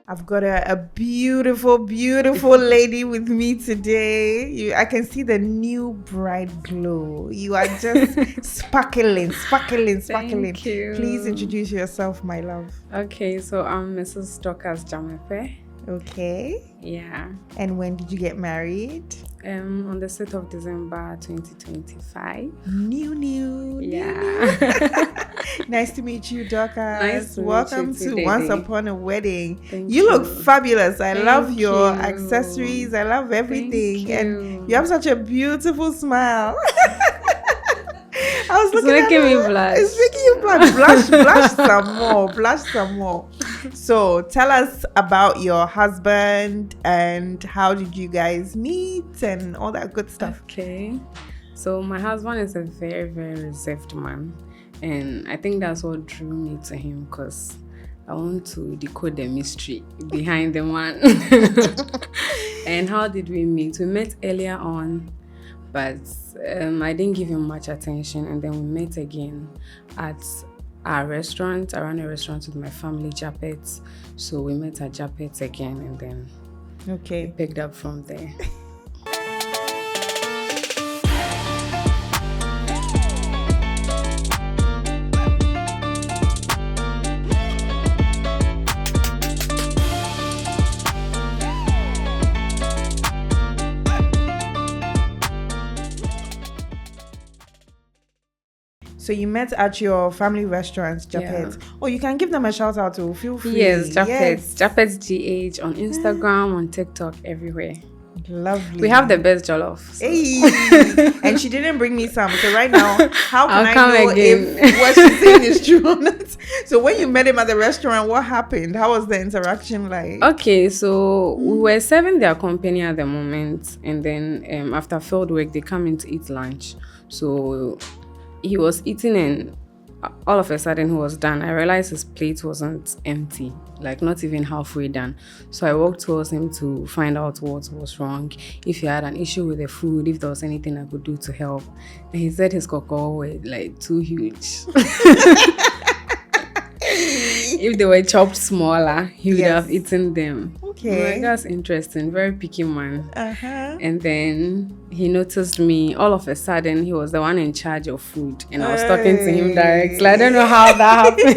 I've got a beautiful, beautiful lady with me today. I can see the new bride glow. You are just sparkling. Thank you. Please introduce yourself, my love. Okay, so I'm Mrs. Dorcas Jamepe. Okay. Yeah. And when did you get married? On the 6th of December 2025. New. Nice to meet you, Dorcas. Nice to Welcome meet you to too, Once Dede. Upon a Wedding. Thank You look fabulous. I love Thank your you. accessories. I love everything. Thank you. And you have such a beautiful smile. I was It's looking making at me you. blush. It's making you blush. Blush some more. So tell us about your husband and how did you guys meet and all that good stuff. Okay. So my husband is a very, very reserved man. And I think that's what drew me to him because I want to decode the mystery behind the man. And how did we meet? We met earlier on, but I didn't give him much attention. And then we met again at our restaurant. I ran a restaurant with my family, Japet. So we met at Japet again and then we picked up from there. So you met at your family restaurant, Japet. Yeah. Oh, you can give them a shout out to. Feel free. Yes, Japet. Japet GH on Instagram, on TikTok, everywhere. Lovely. We have the best jollof. So. Hey, and she didn't bring me some. So right now, how can I'll I know again. if what she's saying is true or not? So when you met him at the restaurant, what happened? How was the interaction like? Okay, so we were serving their company at the moment, and then after field work, they come in to eat lunch. So he was eating and all of a sudden he was done. I realized his plate wasn't empty, like not even halfway done. So I walked towards him to find out what was wrong, if he had an issue with the food, if there was anything I could do to help. And he said his cocoa were like too huge. If they were chopped smaller, he would have eaten them. Okay. Like, that's interesting. Very picky man. Uh-huh. And then he noticed me. All of a sudden, he was the one in charge of food. And I was talking to him directly. I don't know how that happened.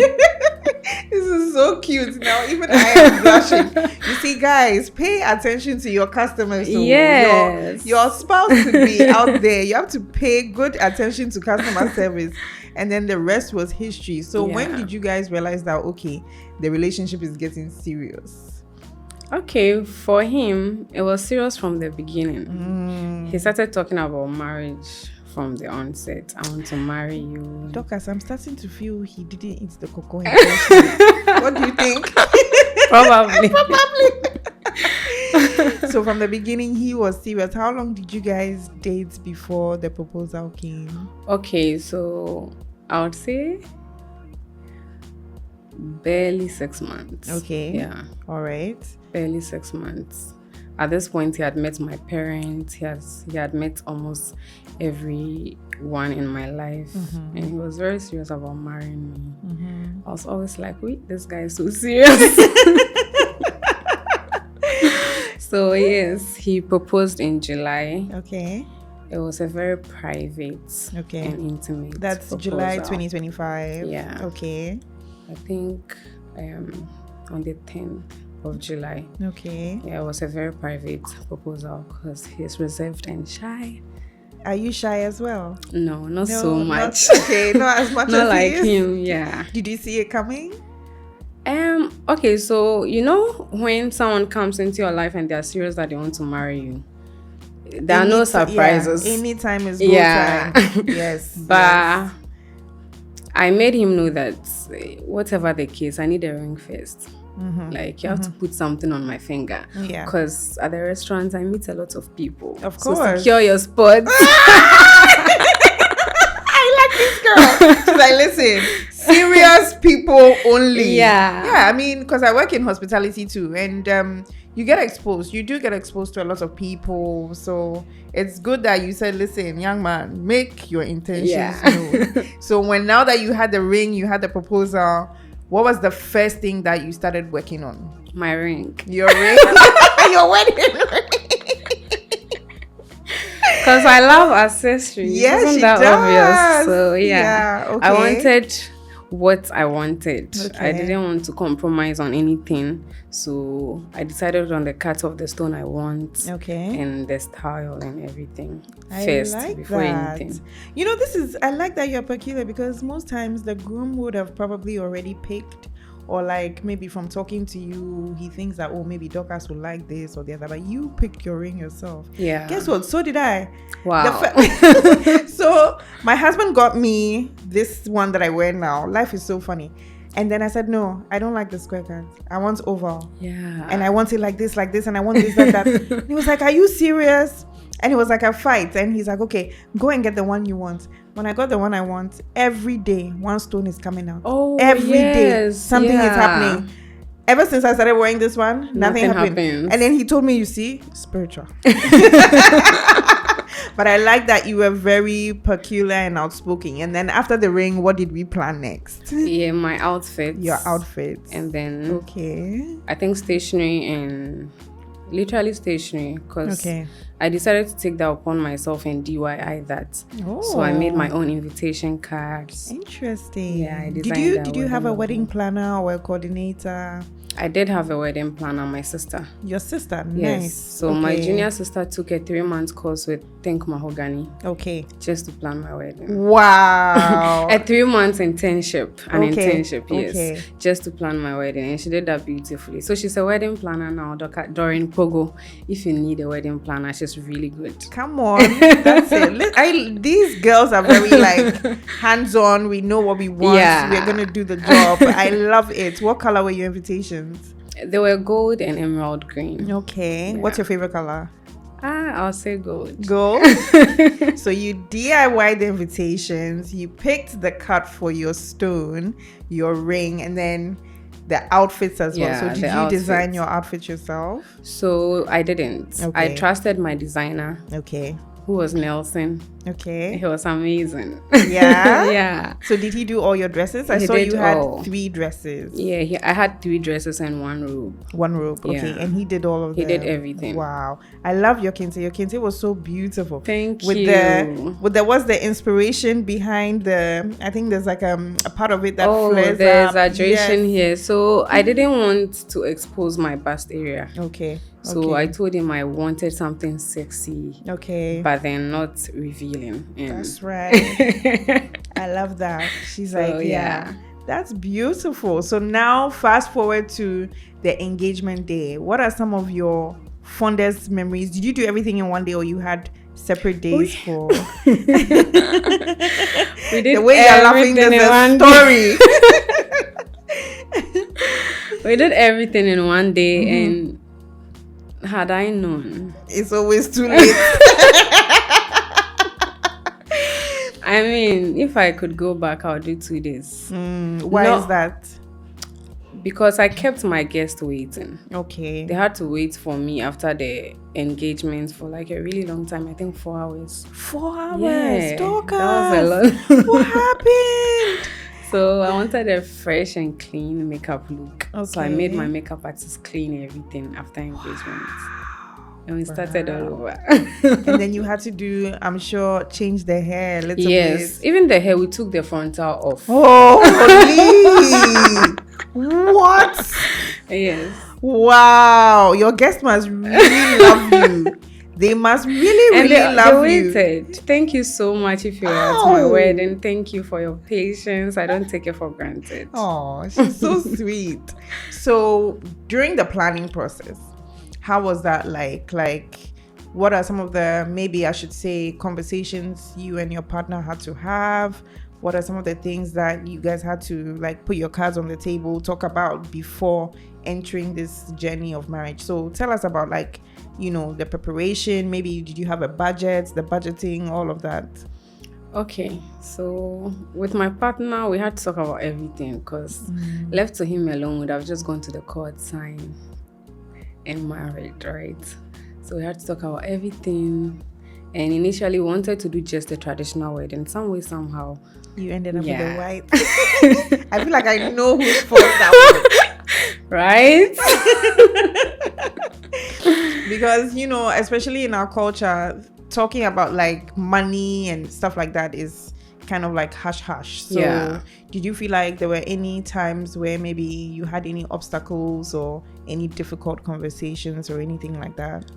This is so cute. Now, even I am blushing. You see, guys, pay attention to your customers. So yes. Your spouse could be out there. You have to pay good attention to customer service. And then the rest was history. So when did you guys realize that, okay, the relationship is getting serious? Okay, for him, it was serious from the beginning. He started talking about marriage from the onset. I want to marry you. Dorcas, I'm starting to feel he didn't eat the cocoa. What do you think? Probably. So from the beginning, he was serious. How long did you guys date before the proposal came? Okay, so I would say barely 6 months. Okay. Yeah. All right. Barely 6 months. At this point, he had met my parents. He had met almost everyone in my life. And he was very serious about marrying me. I was always like, wait, this guy is so serious. So yes, he proposed in July. Okay. It was a very private and intimate That's proposal. July 2025. Yeah. Okay. I think on the 10th of July. Okay. Yeah, it was a very private proposal because he's reserved and shy. Are you shy as well? No, not so much. Not as much not as like he is. him, yeah. Did you see it coming? Okay, so you know when someone comes into your life and they're serious that they want to marry you, there are no surprises. Yeah, anytime is good time. Yes. But I made him know that whatever the case, I need a ring first. Like you have to put something on my finger. Yeah. Because at the restaurant I meet a lot of people. Of course. So secure your spot. I like this girl. She's like, listen, serious people only. Yeah. Yeah, I mean, because I work in hospitality too. And you get exposed. You do get exposed to a lot of people. So it's good that you said, listen, young man, make your intentions known. So now that you had the ring, you had the proposal, what was the first thing that you started working on? My ring. Your ring? Your wedding ring? Because I love accessories. Yes, Isn't she that does. obvious? So yeah. Okay. I wanted what I wanted. Okay. I didn't want to compromise on anything. So I decided on the cut of the stone I want. Okay. And the style and everything. I First, like before that. anything. You know, I like that you're peculiar, because most times the groom would have probably already picked, or like maybe from talking to you, he thinks that, oh, maybe Dorcas will like this or the other, but you picked your ring yourself. Yeah. Guess what? So did I. Wow. So my husband got me this one that I wear now. Life is so funny. And then I said, no, I don't like the square cut. I want oval. Yeah. And I want it like this, and I want this, like that. He was like, are you serious? And it was like a fight. And he's like, okay, go and get the one you want. When I got the one I want, every day, one stone is coming out. Oh, every day, yes. something is happening. Ever since I started wearing this one, nothing happened. Happens. And then he told me, you see, spiritual. But I like that you were very peculiar and outspoken. And then after the ring, what did we plan next? Yeah, my outfits. Your outfits. And then okay, I think stationery and literally stationery, because okay, I decided to take that upon myself and DIY that. Oh. So I made my own invitation cards. Interesting. Yeah, I did designed you have a logo. wedding planner or a coordinator? I did have a wedding planner, my sister. Your sister? Yes. Nice. So my junior sister took a 3-month course with Think Mahogany. Okay. Just to plan my wedding. Wow. A 3-month internship. Yes. Okay. Just to plan my wedding. And she did that beautifully. So she's a wedding planner now, Doreen Pogo. If you need a wedding planner, she's really good. Come on. That's it. These girls are very like hands-on. We know what we want. Yeah. We're going to do the job. I love it. What color were your invitations? They were gold and emerald green. Okay. Yeah. What's your favorite color? I'll say gold. Gold. So you DIY the invitations, you picked the cut for your stone, your ring, and then the outfits as well. So did you design your outfit yourself? So I didn't. Okay. I trusted my designer. Okay. Who was Nelson. Okay. He was amazing. Yeah? Yeah. So did he do all your dresses? I saw you had 3 dresses. Yeah, I had 3 dresses and 1 robe. 1 robe, okay. Yeah. And he did all of them. He did everything. Wow. I love your kente. Your kente was so beautiful. Thank you. What's the inspiration behind I think there's like a part of it that flares the up. exaggeration here. So I didn't want to expose my bust area. Okay. So I told him I wanted something sexy. Okay. But then not revealing. That's right. I love that. She's like, yeah. That's beautiful. So now fast forward to the engagement day. What are some of your fondest memories? Did you do everything in one day, or you had separate days for? We did the way you're laughing, there's a story. We did everything in one day, and had I known, it's always too late. I mean, if I could go back, I would do 2 days. Why is that? Because I kept my guests waiting. Okay. They had to wait for me after the engagement for like a really long time. I think 4 hours. 4 hours? Yeah, Dorcas. that was a lot. What happened? So I wanted a fresh and clean makeup look. Okay. So I made my makeup artist clean everything after engagement. And we started all over. And then you had to do, I'm sure, change the hair a little bit. Yes. Even the hair, we took the frontal off. Oh, what? Yes. Wow. Your guests must really love you. They must really love you. They waited. Thank you so much if you're at my wedding. Thank you for your patience. I don't take it for granted. Oh, she's so sweet. So during the planning process, how was that like? Like, what are some of the, maybe I should say, conversations you and your partner had to have? What are some of the things that you guys had to like put your cards on the table, talk about before entering this journey of marriage? So tell us about like, you know, the preparation. Maybe did you have a budget, the budgeting, all of that? Okay, so with my partner, we had to talk about everything because left to him alone, would have just gone to the court, sign, and married, right? So we had to talk about everything. And initially, we wanted to do just a traditional wedding. Some way, somehow. You ended up with a white. I feel like I know who's fault that was. Right? Because, especially in our culture, talking about like money and stuff like that is kind of like hush hush. So did you feel like there were any times where maybe you had any obstacles or any difficult conversations or anything like that?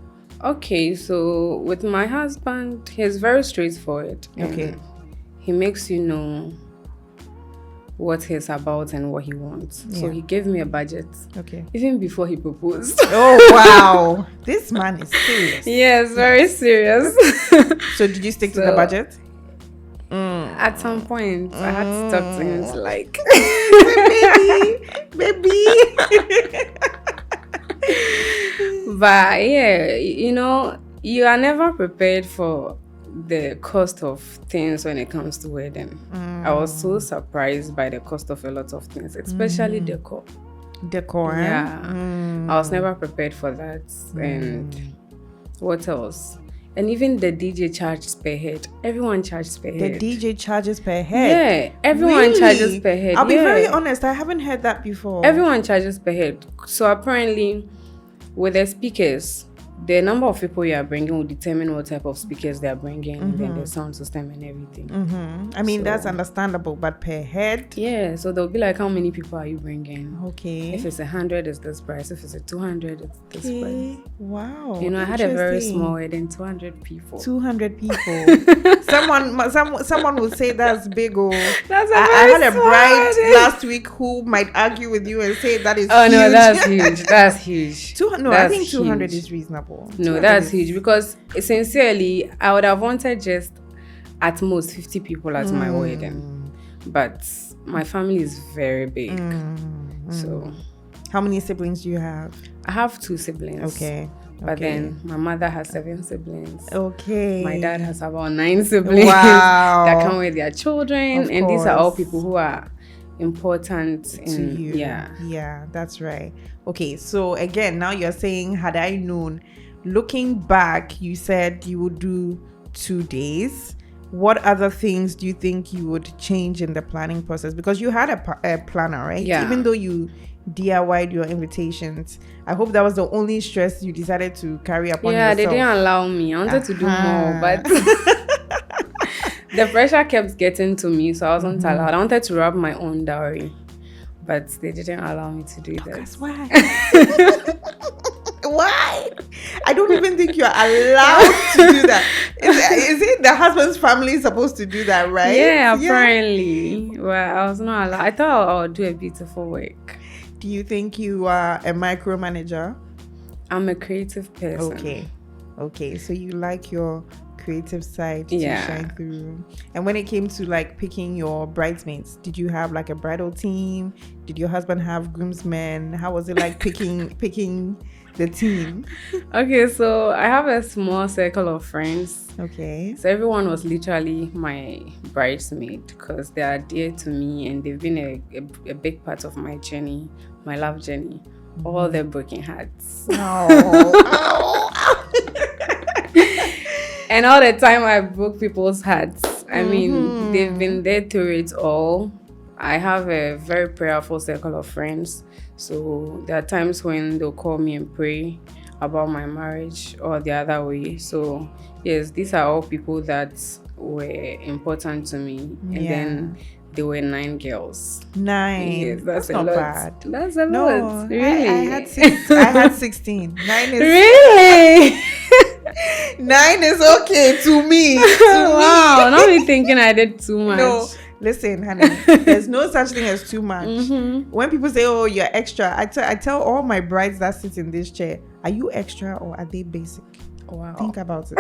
Okay, so with my husband, he's very straightforward. Okay. He makes you know what he's about and what he wants. So he gave me a budget. Okay. Even before he proposed. Oh, wow. This man is serious. Yes, very serious. So did you stick to the budget? At some point, I had to talk to him to like, baby. But yeah, you are never prepared for the cost of things when it comes to wedding. I was so surprised by the cost of a lot of things, especially decor. Yeah. I was never prepared for that. And what else? And even the DJ charges per head. Everyone charges per head. The DJ charges per head? Yeah, everyone charges per head. I'll be very honest, I haven't heard that before. Everyone charges per head. So apparently, with the speakers, the number of people you are bringing will determine what type of speakers they are bringing, and then the sound system and everything. I mean, that's understandable, but per head? Yeah, so they'll be like, how many people are you bringing? Okay. If it's 100, it's this price. If it's 200, it's this price. Wow. I had a very small wedding, 200 people. 200 people. Someone would say that's big. That's I had a bride last week who might argue with you and say that is huge. No, that's huge. That's huge. I think 200 is reasonable. No, that's huge, because sincerely, I would have wanted just at most 50 people at my wedding, but my family is very big. So, how many siblings do you have? I have 2 siblings. Okay. But then my mother has 7 siblings. Okay. My dad has about 9 siblings. Wow. That come with their children, and these are all people who are important to you. Yeah, that's right. Okay, so again, now you're saying, had I known, looking back, you said you would do 2 days. What other things do you think you would change in the planning process? Because you had a planner, right? Yeah. Even though you DIY'd your invitations, I hope that was the only stress you decided to carry upon yourself. Yeah, they didn't allow me. I wanted to do more, but the pressure kept getting to me, so I wasn't allowed. I wanted to wrap my own dowry, but they didn't allow me to do that. That's why. Why? I don't even think you're allowed to do that. Is it the husband's family supposed to do that, right? Yeah, apparently. Well, I was not allowed. I thought I would do a beautiful work. Do you think you are a micromanager? I'm a creative person. Okay. So you like your creative side to shine through. And when it came to like picking your bridesmaids, did you have like a bridal team? Did your husband have groomsmen? How was it like picking the team? Okay, so I have a small circle of friends. Okay. So everyone was literally my bridesmaid, because they are dear to me and they've been a big part of my journey, my love journey. All their broken hearts. And all the time I broke people's hearts. I mean, they've been there through it all. I have a very prayerful circle of friends. So there are times when they'll call me and pray about my marriage or the other way. So yes, these are all people that were important to me. And then there were 9 girls. 9. Yes, that's a not lot. Bad. That's a lot. Really? I had 16. 9 is really. 9 is okay to me. Wow, not me thinking I did too much. No, listen, honey, there's no such thing as too much. When people say, "Oh, you're extra," I tell all my brides that sit in this chair, "Are you extra or are they basic?" Wow. Think about it.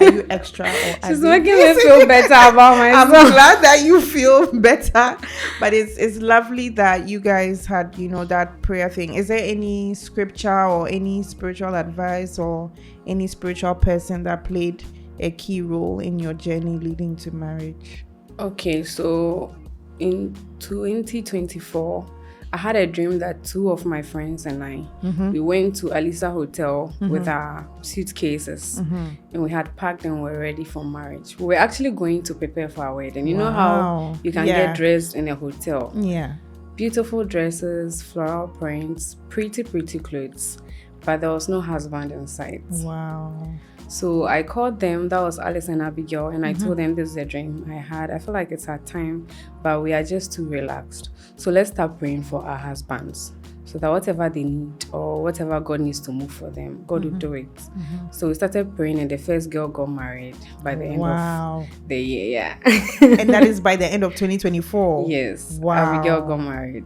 Are you extra or are She's they making me feel better about myself. I'm glad that you feel better, but it's lovely that you guys had, that prayer thing. Is there any scripture or any spiritual advice or any spiritual person that played a key role in your journey leading to marriage? Okay, so in 2024, I had a dream that 2 of my friends and I, we went to Alisa Hotel with our suitcases, and we had packed and were ready for marriage. We were actually going to prepare for our wedding. You know how you can get dressed in a hotel? Yeah. beautiful dresses, floral prints, pretty clothes, but there was no husband in sight. Wow. So I called them, that was Alice and Abigail, and I told them this is a dream I had. I feel like it's our time, but we are just too relaxed. So let's start praying for our husbands, so that whatever they need or whatever God needs to move for them, God will do it. So we started praying, and the first girl got married by the end of the year. Yeah. And that is by the end of 2024. Yes. Wow. Abigail got married.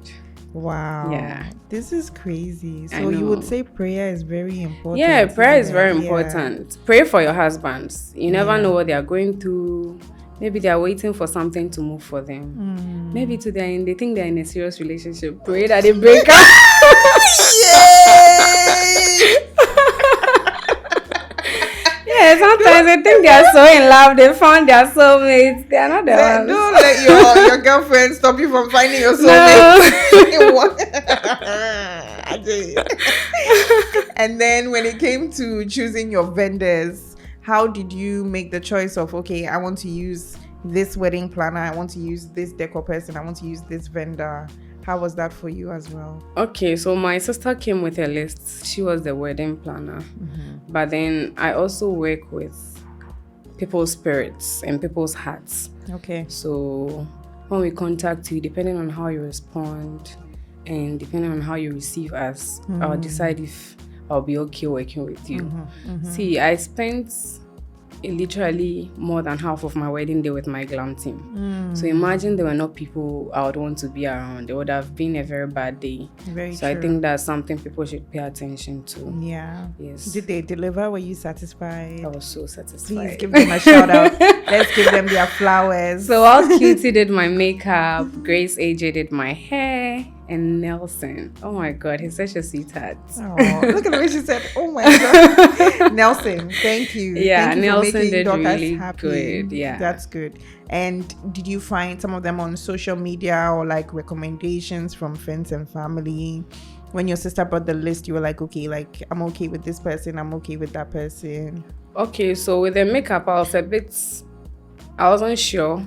Wow. Yeah. This is crazy. So you would say prayer is very important. Yeah, prayer is very important. Pray for your husbands. You never know what they are going through. Maybe they are waiting for something to move for them. Maybe they think they're in a serious relationship. Pray that they break up. Yay! Yeah, sometimes they think they are so in love. They found their soulmates. They are not the ones. Don't let your girlfriend stop you from finding your soulmate. And then when it came to choosing your vendors, how did you make the choice of, okay, I want to use this wedding planner, I want to use this decor person, I want to use this vendor? How was that for you as well? Okay, so my sister came with a list. She was the wedding planner. But then I also work with people's spirits and people's hearts. Okay. So when we contact you, depending on how you respond and depending on how you receive us, I'll decide if I'll be okay working with you. See, I spent literally more than half of my wedding day with my glam team. So imagine there were not people I would want to be around. It would have been a very bad day. Very so true. I think that's something people should pay attention to. Yeah. Yes. Did they deliver? Were you satisfied? I was so satisfied. Please give them a shout out. Let's give them their flowers. So All Cutie did my makeup, Grace AJ did my hair, and Nelson. Oh my God, he's such a sweetheart. Oh, look at the way she said, oh my God. Nelson, thank you. Yeah, thank you Nelson for making did Dorcas really happy. good. Yeah. That's good. And did you find some of them on social media or like recommendations from friends and family? When your sister brought the list, you were like, okay, like I'm okay with this person, I'm okay with that person. Okay, so with the makeup, I wasn't sure.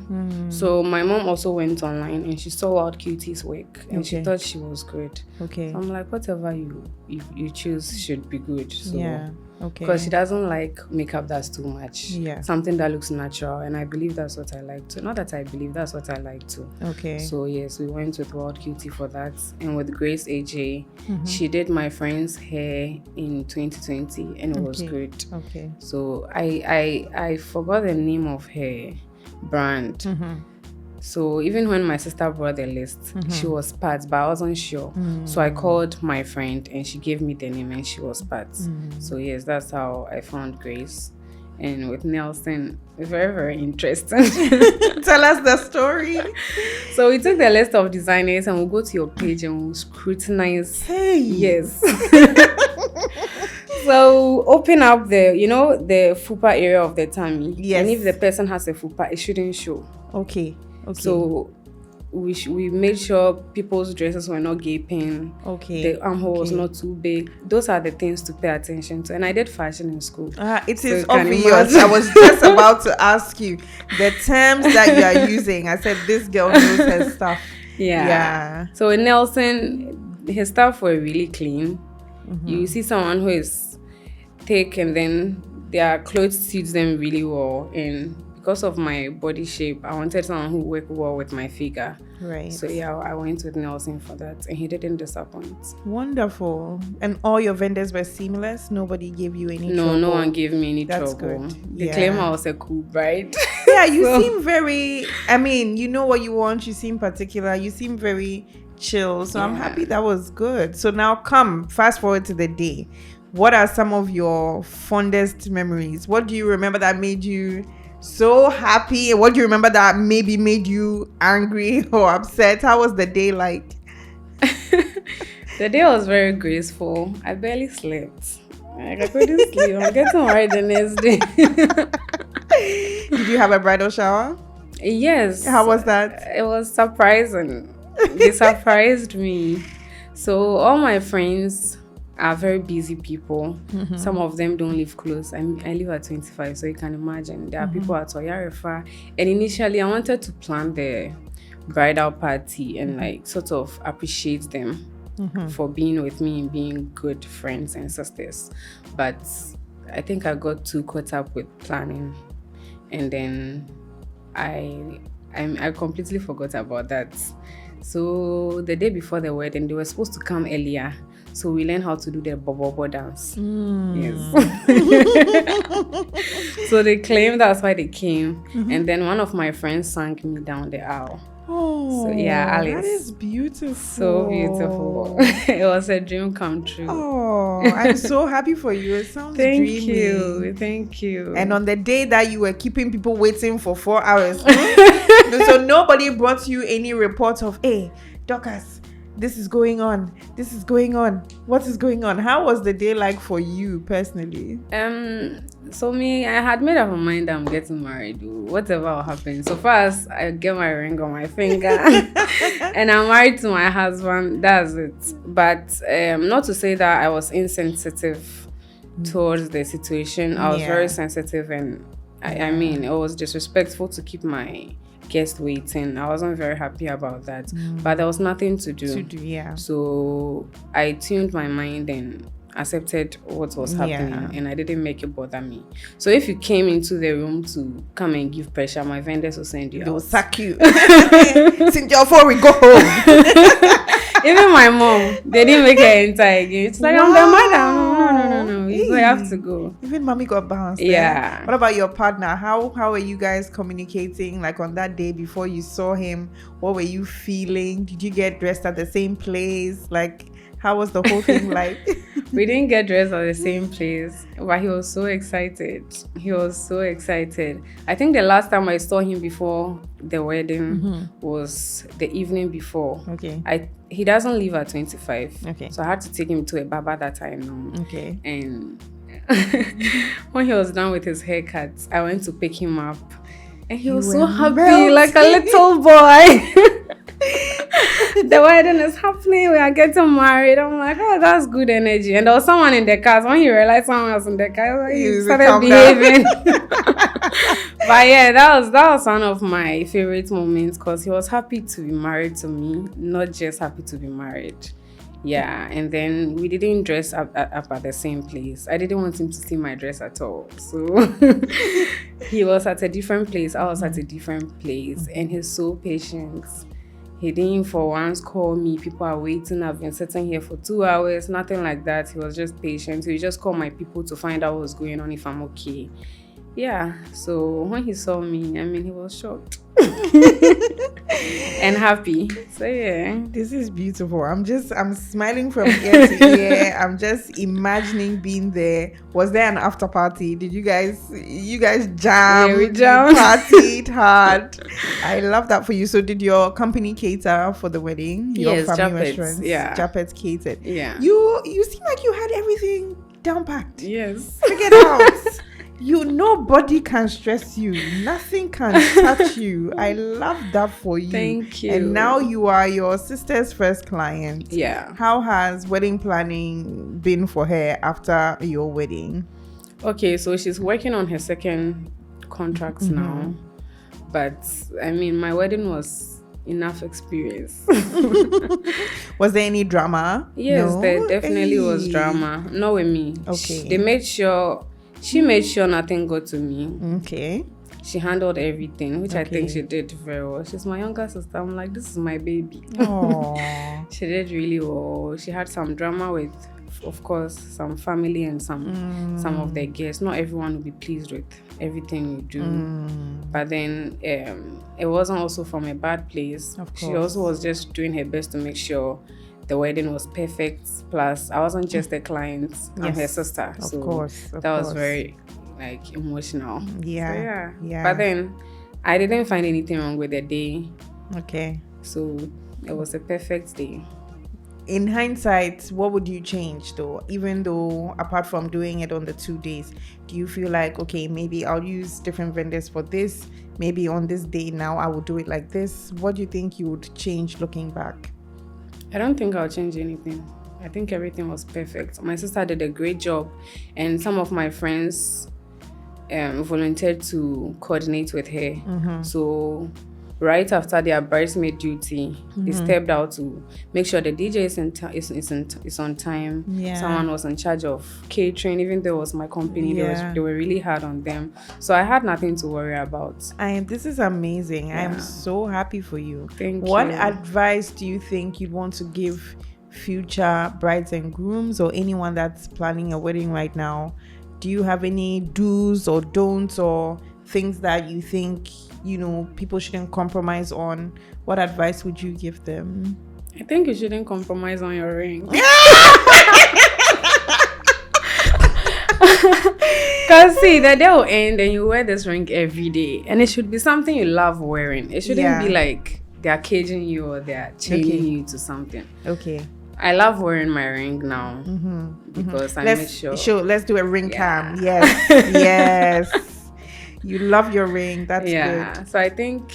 So my mom also went online and she saw Wild Cutie's work and she thought she was good. Okay. So I'm like, whatever you choose should be good. So, yeah. Okay. Because she doesn't like makeup that's too much. Yeah. Something that looks natural, and I believe that's what I like too. Not that I believe, that's what I like too. Okay. So yes, we went with Wild Cutie for that, and with Grace AJ, she did my friend's hair in 2020, and it was good. Okay. So I forgot the name of her brand. So even when my sister brought the list, she was part, but I wasn't sure. So I called my friend and she gave me the name and she was part. So yes, that's how I found Grace. And with Nelson, very, very interesting. Tell us the story. So we took the list of designers and we'll go to your page and we'll scrutinize. Hey. Yes. So open up the fupa area of the tummy. Yes. And if the person has a fupa, it shouldn't show. Okay. So we made sure people's dresses were not gaping. Okay. The armhole was not too big. Those are the things to pay attention to. And I did fashion in school. It is obvious. I was just about to ask you the terms that you are using. I said this girl knows her stuff. Yeah. So with Nelson, his stuff were really clean. You see someone who is thick and then their clothes suits them really well, and because of my body shape, I wanted someone who worked well with my figure. Right. So yeah, I went with Nelson for that, and he didn't disappoint. Wonderful. And all your vendors were seamless? Nobody gave you any trouble? No one gave me any That's trouble. Good. They claim I was a cool bride. Yeah, you seem very, you know what you want, you seem particular, you seem very chill. So I'm happy that was good. So now fast forward to the day. What are some of your fondest memories? What do you remember that made you so happy? And what do you remember that maybe made you angry or upset? How was the day like? The day was very graceful. I barely slept. I couldn't sleep. I'm getting married the next day. Did you have a bridal shower? Yes. How was that? It was surprising. They surprised me. So all my friends are very busy people. Some of them don't live close. I live at 25, so you can imagine. There are people at Oyarefa. And initially, I wanted to plan the bridal party and like sort of appreciate them for being with me and being good friends and sisters. But I think I got too caught up with planning, and then I completely forgot about that. So the day before the wedding, they were supposed to come earlier, so we learned how to do the bobo dance. Yes. So they claimed that's why they came, and then one of my friends sang me down the aisle. Oh, so yeah, Alice. That is beautiful. So beautiful. It was a dream come true. Oh, I'm so happy for you. It sounds dreamy. Thank you. And on the day that you were keeping people waiting for 4 hours, so nobody brought you any report of, hey, Dorcas, this is going on. What is going on? How was the day like for you personally? So me, I had made up my mind that I'm getting married. Whatever will happen. So far as I get my ring on my finger and I'm married to my husband, that's it. But not to say that I was insensitive towards the situation. I was very sensitive, and I mean, it was disrespectful to keep my guest waiting. I wasn't very happy about that, but there was nothing to do. So I tuned my mind and accepted what was happening, and I didn't make it bother me. So if you came into the room to come and give pressure, my vendors will send you. They'll sack you. Since before we go home. Even my mom, they didn't make her enter again. It's like, I'm the mother. No. You have to go. Even mommy got bounced. Yeah. What about your partner? How are you guys communicating? Like on that day before you saw him, what were you feeling? Did you get dressed at the same place? Like, how was the whole thing like? We didn't get dressed at the same place, but he was so excited. I think the last time I saw him before the wedding was the evening before. Okay. He doesn't live at 25. Okay. So I had to take him to a barber that I know. Okay. And when he was done with his haircut, I went to pick him up. And he was so happy, like a little boy. The wedding is happening, we are getting married. I'm like, oh, that's good energy. And there was someone in the car. So when he realized someone was in the car, he started behaving. But yeah, that was one of my favorite moments, because he was happy to be married to me, not just happy to be married. Yeah, and then we didn't dress up at the same place. I didn't want him to see my dress at all. So he was at a different place. I was at a different place. And he's so patient. He didn't for once call me. People are waiting. I've been sitting here for 2 hours. Nothing like that. He was just patient. He just called my people to find out what was going on, if I'm okay. Yeah. So when he saw me, I mean, he was shocked. And happy. So yeah. This is beautiful. I'm smiling from ear to ear. I'm just imagining being there. Was there an after party? Did you guys jam? Yeah, we jammed. Partied hard. I love that for you. So did your company cater for the wedding? Yes, your family Jappets, restaurants? yeah. Jappets catered. Yeah. You seem like you had everything down packed. Yes. Figured out. Nobody can stress you. Nothing can touch you. I love that for you. Thank you. And now you are your sister's first client. Yeah. How has wedding planning been for her after your wedding? Okay, so she's working on her second contract now. But I mean, my wedding was enough experience. Was there any drama? Yes, no? There definitely was drama. Not with me. Okay. She made sure nothing got to me. Okay. She handled everything, which I think she did very well. She's my younger sister. I'm like, this is my baby. Aww. She did really well. She had some drama with, of course, some family and some of their guests. Not everyone will be pleased with everything you do. But then it wasn't also from a bad place. She also was just doing her best to make sure the wedding was perfect. Plus, I wasn't just a client, I'm her sister. Of course. That was very emotional. Yeah. So, yeah. But then I didn't find anything wrong with the day. Okay. So it was a perfect day. In hindsight, what would you change though? Even though apart from doing it on the 2 days, do you feel like, okay, maybe I'll use different vendors for this. Maybe on this day now I will do it like this. What do you think you would change looking back? I don't think I'll change anything. I think everything was perfect. My sister did a great job, and some of my friends volunteered to coordinate with her. So right after their bridesmaid duty, they stepped out to make sure the DJ is on time. Yeah. Someone was in charge of catering, even though it was my company. They were really hard on them. So I had nothing to worry about. This is amazing. Yeah. I'm so happy for you. Thank you. What advice do you think you'd want to give future brides and grooms or anyone that's planning a wedding right now? Do you have any do's or don'ts or things that you think, people shouldn't compromise on? What advice would you give them? I think you shouldn't compromise on your ring. Because see, the day will end and you wear this ring every day, and it should be something you love wearing. It shouldn't be like they're caging you or they're chaining you to something. Okay. I love wearing my ring now because I make sure. Let's do a ring cam. Yes. You love your ring. That's good. So I think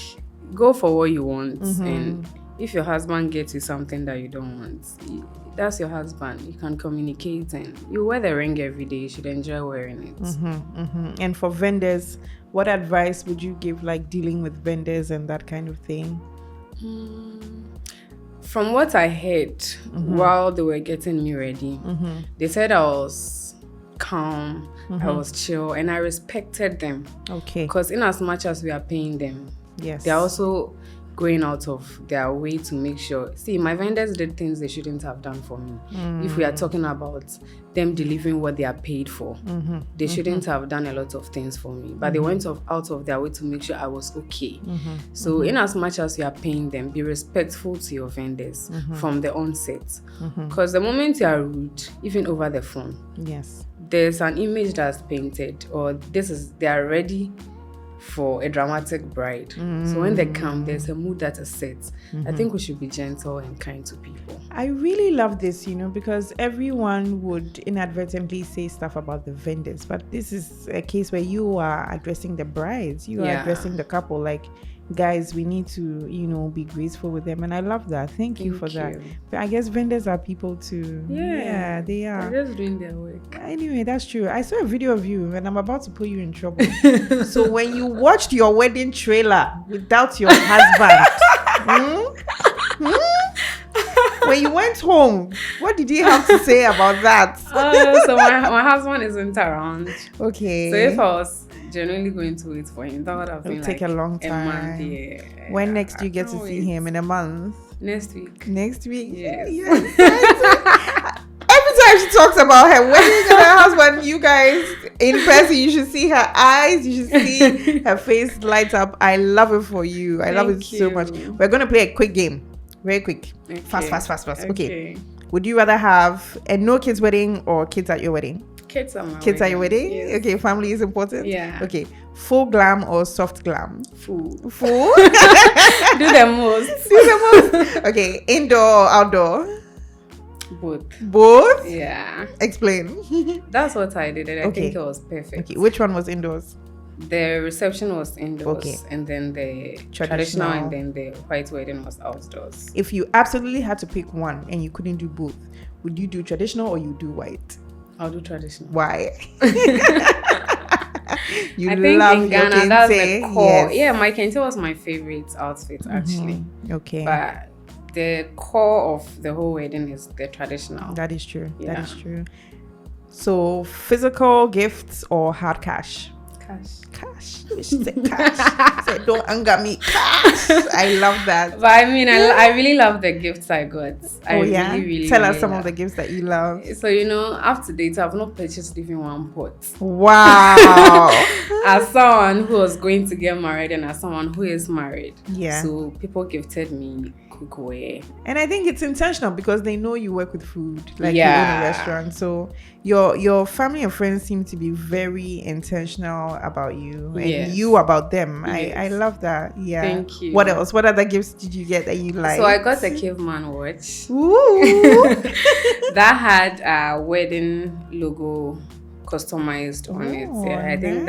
go for what you want. And if your husband gets you something that you don't want, that's your husband. You can communicate and you wear the ring every day. You should enjoy wearing it. And for vendors, what advice would you give, like dealing with vendors and that kind of thing? From what I heard while they were getting me ready, they said I was calm, I was chill, and I respected them. Okay. Because in as much as we are paying them, they're also going out of their way to make sure. See, my vendors did things they shouldn't have done for me. If we are talking about them delivering what they are paid for, they shouldn't have done a lot of things for me. But they went out of their way to make sure I was okay. So in as much as you are paying them, be respectful to your vendors from the onset. Because the moment you are rude, even over the phone, there's an image that's painted, or they are ready for a dramatic bride. So when they come, there's a mood that is set. I think we should be gentle and kind to people. I really love this, because everyone would inadvertently say stuff about the vendors, but this is a case where you are addressing the brides, you are addressing the couple, like, guys, we need to, be graceful with them. And I love that. Thank you for that. But I guess vendors are people too. Yeah, they are. They're just doing their work. Anyway, that's true. I saw a video of you and I'm about to put you in trouble. So when you watched your wedding trailer without your husband, when you went home, what did he have to say about that? So my husband isn't around. Okay. So if I was genuinely going to wait for him, that would have been take a long time. A month, When next do you get to see him? In a month? Next week. Next week? Yes. Every time she talks about her wedding and her husband, you guys in person, you should see her eyes, you should see her face light up. I love it for you. I love it so much. We're going to play a quick game. Very quick. Okay. Fast. Okay. Would you rather have a no kids wedding or kids at your wedding? Kids at my Kids wedding. at your wedding? Yes. Okay, family is important? Yeah. Okay. Full glam or soft glam? Full. Do the most. Okay. Indoor or outdoor? Both? Yeah. Explain. That's what I did, and I think it was perfect. Okay. Which one was indoors? The reception was indoors, and then the traditional and then the white wedding was outdoors. If you absolutely had to pick one and you couldn't do both, would you do traditional or you do white? I'll do traditional. Why? I think love in Ghana, your that's kente. the core. Yeah, my kente was my favorite outfit actually. Okay. But the core of the whole wedding is the traditional. That is true. Yeah. That is true. So physical gifts or hard cash? Cash. She said cash. Said, don't anger me. Cash. I love that. But I mean, I really love the gifts I got. Really Tell us some of the gifts that you love. So, up to date, I've not purchased even one pot. Wow. As someone who was going to get married and as someone who is married. Yeah. So people gifted me cookware. And I think it's intentional because they know you work with food, like you own a restaurant. So your family and friends seem to be very intentional about you and you about them. Yes. I love that. Yeah. Thank you. What else? What other gifts did you get that you like? So I got a caveman watch. Ooh. That had a wedding logo customized on it. Yeah, I think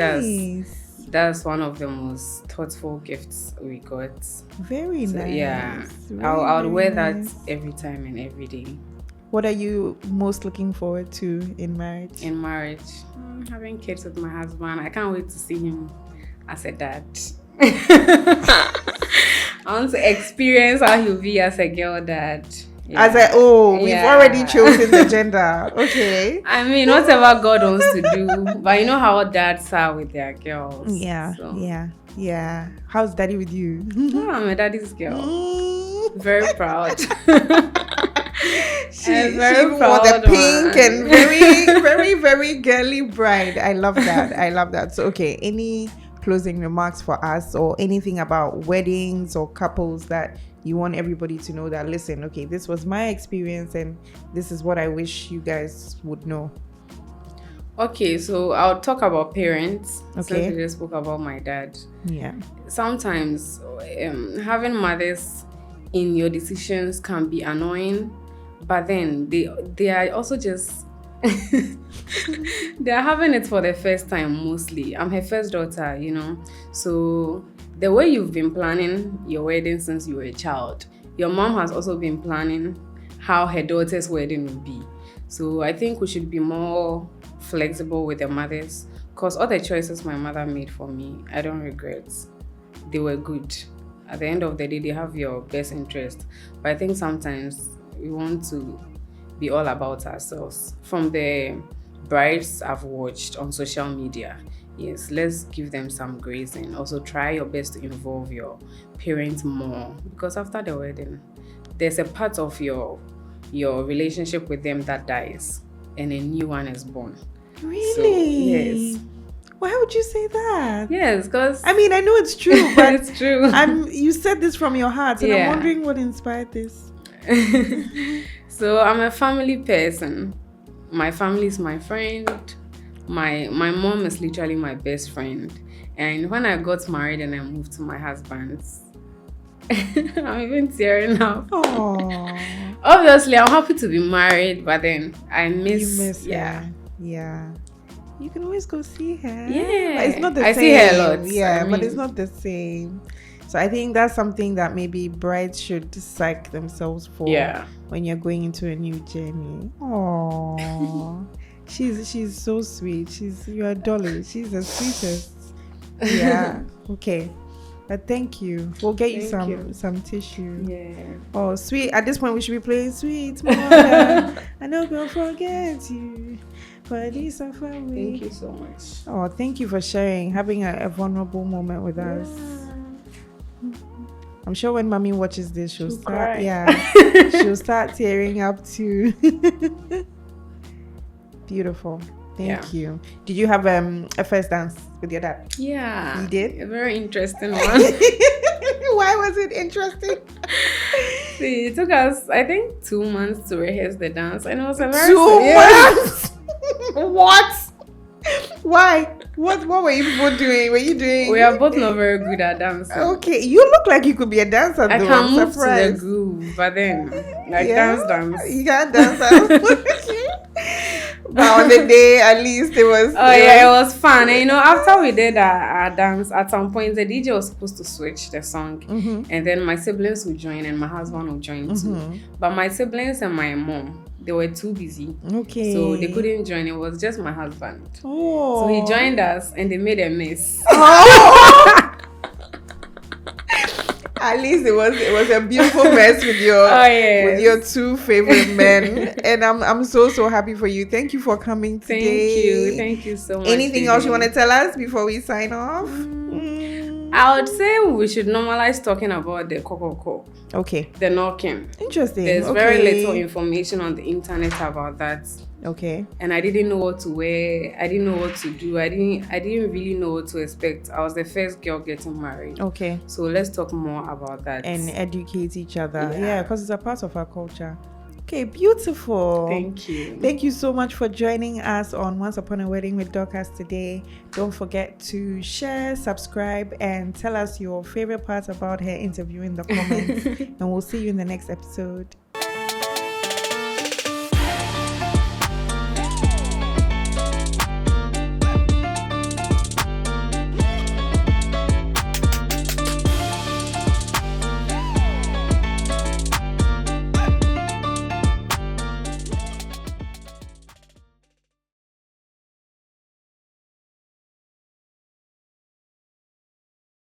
that's one of the most thoughtful gifts we got. Very nice. Yeah, I would wear that every time and every day. What are you most looking forward to in marriage? In marriage, having kids with my husband. I can't wait to see him as a dad. I want to experience how he'll be as a girl dad. Yeah. We've already chosen the gender. Okay. I mean, whatever God wants to do. But you know how dads are with their girls. Yeah. So. Yeah. How's daddy with you? I'm a daddy's girl. Very proud. She even wore the pink and very, very, very girly bride. I love that. So, okay. Any closing remarks for us or anything about weddings or couples that you want everybody to know that, listen, okay, this was my experience and this is what I wish you guys would know? Okay, so I'll talk about parents. Okay. Since we just spoke about my dad. Yeah. Sometimes having mothers in your decisions can be annoying, but then they are also just they're having it for the first time mostly. I'm her first daughter, you know. So the way you've been planning your wedding since you were a child, your mom has also been planning how her daughter's wedding will be. So I think we should be more flexible with the mothers, because all the choices my mother made for me, I don't regret. They were good. At the end of the day, they have your best interest. But I think sometimes we want to be all about ourselves. From the brides I've watched on social media, yes, let's give them some grace and also try your best to involve your parents more, because after the wedding, there's a part of your relationship with them that dies and a new one is born. Really? So, yes. Why would you say that? Yes, because I mean, I know it's true, but it's true. You said this from your heart, and I'm wondering what inspired this. So I'm a family person. My family is my friend. My mom is literally my best friend. And when I got married and I moved to my husband's, I'm even tearing up. Aww. Obviously, I'm happy to be married, but then I miss her. Yeah. You can always go see her. Yeah. But it's not the same. I see her a lot. Yeah, but it's not the same. So I think that's something that maybe brides should psych themselves for when you're going into a new journey. Aww. She's so sweet. You're a dolly. She's the sweetest. Yeah. Okay. But thank you. We'll get you some tissue. Yeah. Oh, sweet. At this point, we should be playing Sweet Mother. I know gonna forget you. But this so far away. Thank you so much. Oh, thank you for sharing, having a vulnerable moment with us. I'm sure when mommy watches this, she'll start. Yeah. She'll start tearing up too. Beautiful. Thank you. Did you have a first dance with your dad? Yeah. You did? A very interesting one. Why was it interesting? See, it took us, I think, 2 months to rehearse the dance. And it was a very 2 months? What? Why? What were you people doing? Were you doing? We are both not very good at dancing. Okay. You look like you could be a dancer. I can move to the groove, but then, dance. You can't dance. But on the day, at least it was. It was fun. And after we did our dance, at some point the DJ was supposed to switch the song, and then my siblings would join and my husband would join too. But my siblings and my mom, they were too busy. Okay. So they couldn't join. It was just my husband. Oh. So he joined us and they made a mess. Oh. At least it was a beautiful mess with your two favorite men, and I'm so happy for you. Thank you for coming today. Thank you so much. Anything else you want to tell us before we sign off? I would say we should normalize talking about the kokoko. Okay. The knocking. Interesting. There's very little information on the internet about that. Okay. And I didn't know what to wear. I didn't know what to do. I didn't really know what to expect. I was the first girl getting married. Okay. So let's talk more about that. And educate each other. Yeah, because it's a part of our culture. Okay, beautiful. Thank you. Thank you so much for joining us on Once Upon a Wedding with Dorcas today. Don't forget to share, subscribe, and tell us your favorite parts about her interview in the comments. And we'll see you in the next episode.